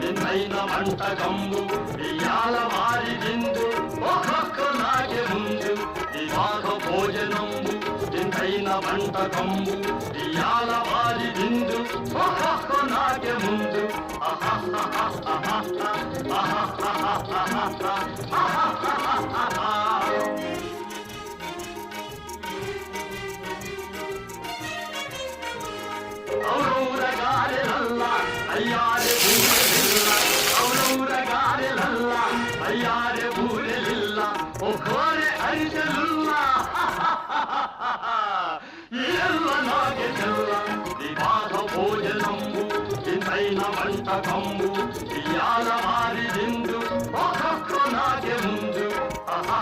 నిన్నైన వంటకంబు ఇయాల వారి విందు ఒక్కొక్క నాకే ముందు వివాహ భోజనంబు నిన్నైన వంటకంబు ఇయాల వారి విందు ఒక్కొక్క నాకే ముందు ఔరగారెలల్ల అయ్యారే ఊరెలిల్ల ఔరగారెలల్ల అయ్యారే ఊరెలిల్ల ఒక్కోరే అరిచెలుల్ల ಎಲ್ಲ ನಾಗೆ ಚೆಲ್ಲ ವಿವಾಹ ಭೋಜನಂಬು ಇಂತೈನ వంటకంబు ఇయాల వారి విందు ఒక్కొక్క నాగే ముందు ఆహా